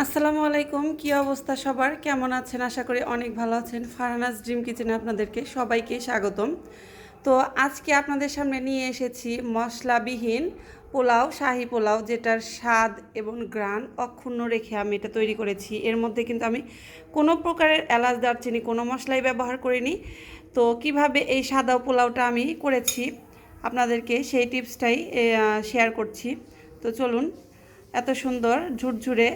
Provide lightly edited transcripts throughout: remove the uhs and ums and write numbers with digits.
আসসালামু আলাইকুম, কি অবস্থা সবার? কেমন আছেন? আশা করি অনেক ভালো আছেন। ফারহানাস ড্রিম কিচেনে আপনাদেরকে সবাইকে স্বাগতম। তো আজকে আপনাদের সামনে নিয়ে এসেছি মশলাবিহীন পোলাও, শাহী পোলাও, যেটার স্বাদ এবং ঘ্রাণ অক্ষুণ্ণ রেখে আমি এটা তৈরি করেছি। এর মধ্যে কিন্তু আমি কোনো প্রকারের এলাচ, দারচিনি কোনো মশলাই ব্যবহার করিনি। তো কিভাবে এই সাদা পোলাওটা আমি করেছি আপনাদেরকে সেই টিপসটাই শেয়ার করছি। তো চলুন, এত সুন্দর ঝুরঝুরে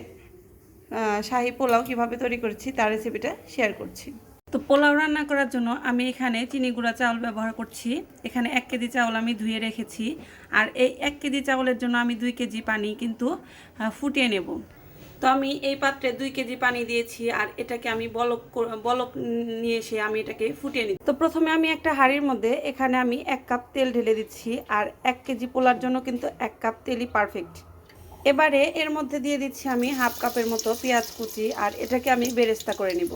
শাহী পোলাও কীভাবে তৈরি করেছি তার রেসিপিটা শেয়ার করছি। তো পোলাও রান্না করার জন্য আমি এখানে চিনি গুঁড়া চাউল ব্যবহার করছি। এখানে 1 কেজি চাউল আমি ধুয়ে রেখেছি। আর এই 1 কেজি চাউলের জন্য আমি 2 কেজি পানি কিন্তু ফুটিয়ে নেব। তো আমি এই পাত্রে 2 কেজি পানি দিয়েছি আর এটাকে আমি বলক নিয়ে এসে আমি এটাকে ফুটিয়ে নিই। তো প্রথমে আমি একটা হাঁড়ির মধ্যে এখানে আমি 1 কাপ তেল ঢেলে দিচ্ছি। আর 1 কেজি পোলার জন্য কিন্তু 1 কাপ তেলই পারফেক্ট। এবারে এর মধ্যে দিয়ে দিচ্ছি আমি হাফ কাপের মতো পেঁয়াজ কুচি আর এটাকে আমি বেরেস্তা করে নিব।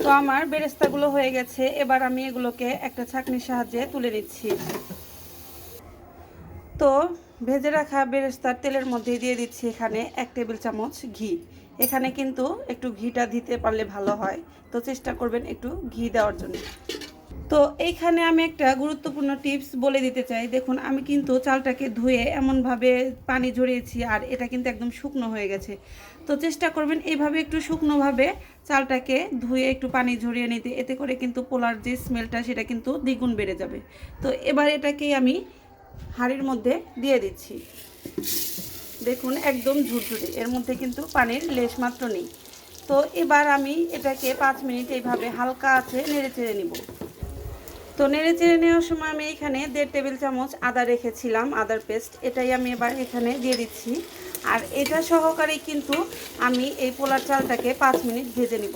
তো আমার বেরেস্তাগুলো হয়ে গেছে। এবার আমি এগুলোকে একটা ছাঁকনির সাহায্যে তুলে নিচ্ছি। তো ভেজে রাখা বেরেস্তার তেলের মধ্যে দিয়ে দিচ্ছি এখানে 1 টেবিল চামচ ঘি। এখানে কিন্তু একটু ঘিটা দিতে পারলে ভালো হয়, তো চেষ্টা করবেন একটু ঘি দেওয়ার জন্য। তো এইখানে আমি একটা গুরুত্বপূর্ণ টিপস বলে দিতে চাই। দেখুন, আমি কিন্তু চালটাকে ধুয়ে এমনভাবে পানি ঝরিয়েছি আর এটা কিন্তু একদম শুকনো হয়ে গেছে। তো চেষ্টা করবেন এইভাবে একটু শুকনোভাবে চালটাকে ধুয়ে একটু পানি ঝরিয়ে নিতে। এতে করে কিন্তু পোলার যে স্মেলটা সেটা কিন্তু দ্বিগুণ বেড়ে যাবে। তো এবার এটাকেই আমি হাঁড়ির মধ্যে দিয়ে দিচ্ছি। দেখুন, একদম ঝুরঝুরে, এর মধ্যে কিন্তু পানির লেশমাত্র নেই। তো এবার আমি এটাকে 5 মিনিট এইভাবে হালকা আছে নেড়ে চেড়ে নিব। তো নেড়ে চেড়ে নেওয়ার সময় আমি এখানে 1.5 টেবিল চামচ আদা রেখেছিলাম, আদার পেস্ট, এটাই আমি এবার এখানে দিয়ে দিচ্ছি। আর এটা সহকারেই কিন্তু আমি এই পোলার চালটাকে 5 মিনিট ভেজে নিব।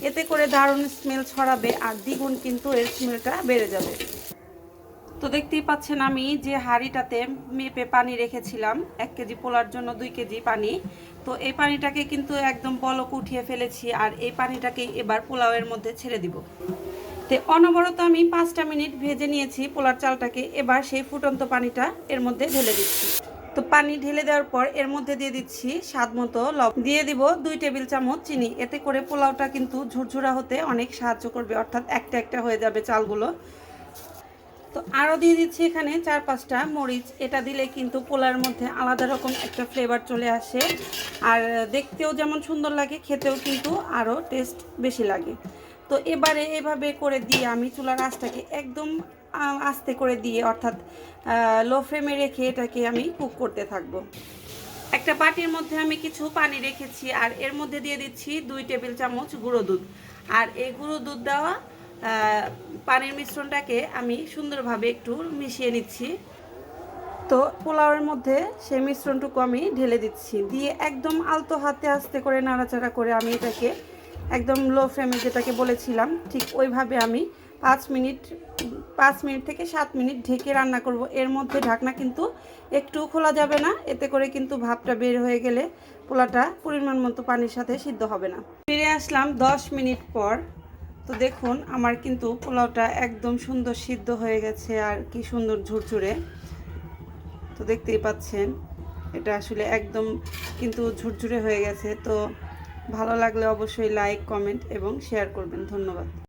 এতে করে দারুণ স্মেল ছড়াবে আর দ্বিগুণ কিন্তু এর স্মেলটা বেড়ে যাবে। তো দেখতেই পাচ্ছেন আমি যে হাঁড়িটাতে মেপে পানি রেখেছিলাম 1 কেজি পোলার জন্য 2 কেজি পানি, তো এই পানিটাকে কিন্তু একদম বলক উঠিয়ে ফেলেছি আর এই পানিটাকে এবার পোলাওয়ের মধ্যে ছেড়ে দিব। তো অনবরত আমি 5টা মিনিট ভেজে নিয়েছি পোলার চালটাকে। এবার সেই ফুটন্ত পানিটা এর মধ্যে ঢেলে দিচ্ছি। তো পানি ঢেলে দেওয়ার পর এর মধ্যে দিয়ে দিচ্ছি স্বাদ মতো লবণ, দিয়ে দিব 2 টেবিল চামচ চিনি। এতে করে পোলাওটা কিন্তু ঝুরঝুরা হতে অনেক সাহায্য করবে, অর্থাৎ একটা একটা হয়ে যাবে চালগুলো। তো আরও দিয়ে দিচ্ছি এখানে 4-5টা মরিচ। এটা দিলে কিন্তু পোলার মধ্যে আলাদা রকম একটা ফ্লেভার চলে আসে আর দেখতেও যেমন সুন্দর লাগে, খেতেও কিন্তু আরও টেস্ট বেশি লাগে। তো এবারে এভাবে করে দিয়ে আমি চুলার আঁচটাকে একদম আস্তে করে দিয়ে, অর্থাৎ লো ফ্লেমে রেখে এটাকে আমি কুক করতে থাকবো। একটা বাটির মধ্যে আমি কিছু পানি রেখেছি আর এর মধ্যে দিয়ে দিচ্ছি 2 টেবিল চামচ গুঁড়ো দুধ। আর এই গুঁড়ো দুধ দেওয়া পানির মিশ্রণটাকে আমি সুন্দরভাবে একটু মিশিয়ে নিচ্ছি। তো পোলাওয়ের মধ্যে সেই মিশ্রণটুকু আমি ঢেলে দিচ্ছি, দিয়ে একদম আলতো হাতে আস্তে করে নাড়াচাড়া করে আমি এটাকে একদম লো ফ্লেমে, যেটাকে বলেছিলাম ঠিক ওইভাবে আমি 5 মিনিট থেকে 7 মিনিট ঢেকে রান্না করব। এর মধ্যে ঢাকনা কিন্তু একটু খোলা যাবে না, এতে করে কিন্তু ভাপটা বের হয়ে গেলে পোলাটা পরিমাণ মতো পানির সাথে সিদ্ধ হবে না। ফিরে আসলাম 10 মিনিট পর। তো দেখুন, আমার কিন্তু পোলাওটা একদম সুন্দর সিদ্ধ হয়ে গেছে আর কি সুন্দর ঝুরঝুরে। তো দেখতেই পাচ্ছেন এটা আসলে একদম কিন্তু ঝুরঝুরে হয়ে গেছে। তো ভালো লাগলে অবশ্যই লাইক, কমেন্ট এবং শেয়ার করবেন। ধন্যবাদ।